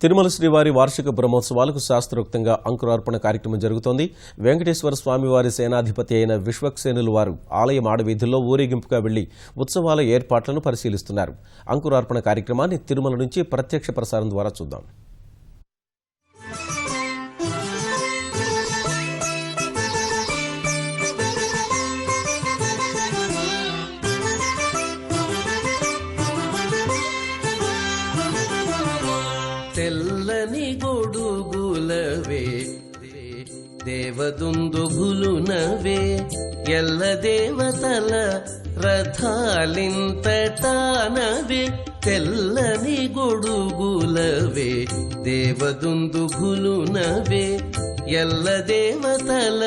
తిరుమల శ్రీవారి వార్షిక బ్రహ్మోత్సవాలకు శాస్త్రోక్తంగా అంకురార్పణ కార్యక్రమం జరుగుతోంది. వెంకటేశ్వర స్వామివారి సేనాధిపతి అయిన విశ్వక్సేనులు వారు ఆలయ మాడవీధుల్లో ఊరేగింపుగా వెళ్లి ఉత్సవాల ఏర్పాట్లను పరిశీలిస్తున్నారు. అంకురార్పణ కార్యక్రమాన్ని తిరుమల నుంచి ప్రత్యక్ష ప్రసారం ద్వారా చూద్దాం. తెల్లని గొడుగులవే దేవదుందుభులునవే ఎల్ల దేవతల రథాలింతటానవే. తెల్లని గొడుగులవే దేవదుందుభులునవే ఎల్ల దేవతల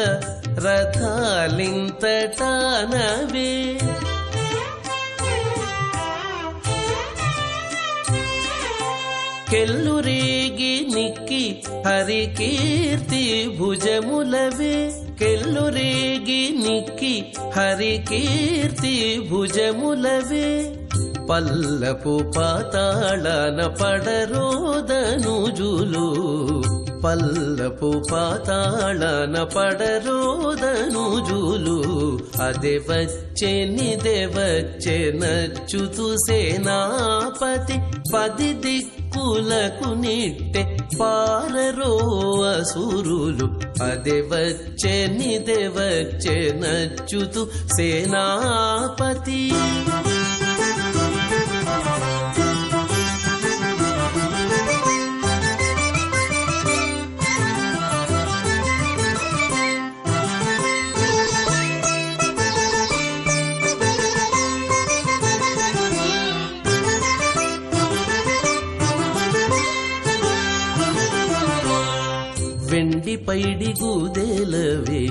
రథాలింతటానవే. కెల్లురేగి నిక్కి హరికీర్తి భుజములవే. కెల్లురేగి నిక్కి హరికీర్తి భుజములవే. పల్లపు పాతాళన పడరోదనుజులు పల్లపు పాతాళన పడరోదనుజులు. అదే వచ్చెనిదే వచ్చెనచ్యుతు సేనాపతి పది దిక్కులకు నిట్టె పారరో అసురులు. అదే వచ్చెనిదే వచ్చెనచ్యుతు సేనాపతి. వెండి పైడి గూదేలవే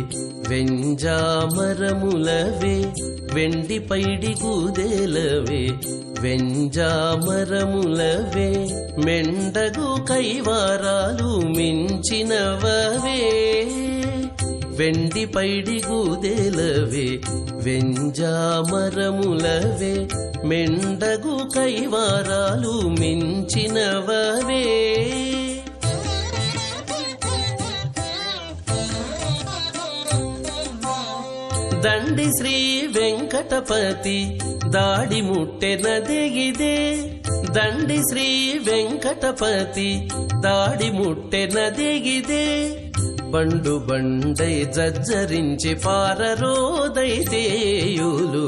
వెంజామరములవే. వెండి పైడి గూదేలవే వెంజామరములవే. మెండగు కైవారాలు మించినవే. వెండి పైడి గూదేలవే వెంజామరములవే. మెండగు కైవారాలు మించినవే. దండి శ్రీ వెంకటపతి దాడి ముట్టెనదిగిదే. దండి శ్రీ వెంకటపతి దాడి ముట్టెనదిగిదే. బండు బండై జజ్జరించి పారరోదైతేయులు.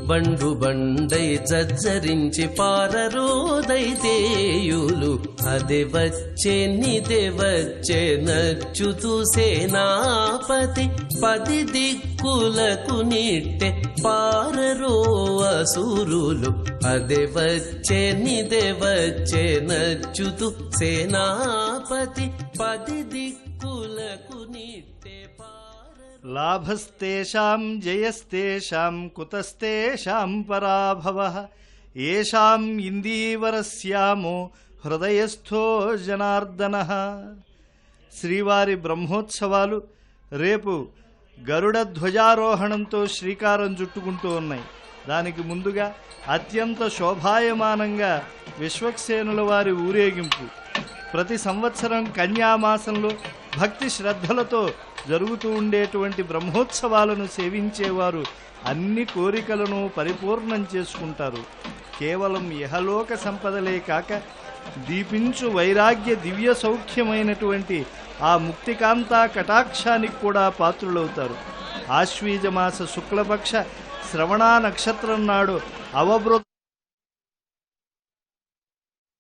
బండు బండై జజ్జరించి పారరోదైతేయులు. అదే వచ్చెనిదే వచ్చెనచ్యుతు సేనాపతి పది దిక్కులకు నిట్టె పారరో అసురులు. అదే వచ్చెనిదే వచ్చెనచ్యుతు సేనాపతి పది దిక్కులకు నిట్టె లాభస్తేషాం జయస్తేషాం కుతస్తేషాం పరాభవః. ఏషాం ఇందీవరస్యామో హృదయస్థో జనార్దనః. శ్రీవారి బ్రహ్మోత్సవాలు రేపు గరుడ ధ్వజారోహణంతో శ్రీకారం చుట్టుకుంటూ ఉన్నాయి. దానికి ముందుగా అత్యంత శోభాయమానంగా విశ్వక్సేనుల వారి ఊరేగింపు ప్రతి సంవత్సరం కన్యామాసంలో భక్తి శ్రద్ధలతో జరుగుతూ ఉండేటువంటి బ్రహ్మోత్సవాలను సేవించేవారు అన్ని కోరికలను పరిపూర్ణం చేసుకుంటారు. కేవలం ఇహలోక సంపదలే కాక దీపించు వైరాగ్య దివ్య సౌఖ్యమైనటువంటి ఆ ముక్తికాంతా కటాక్షానికి కూడా పాత్రులవుతారు. ఆశ్వీజమాస శుక్లపక్ష శ్రవణ నక్షత్రం నాడు అవబృత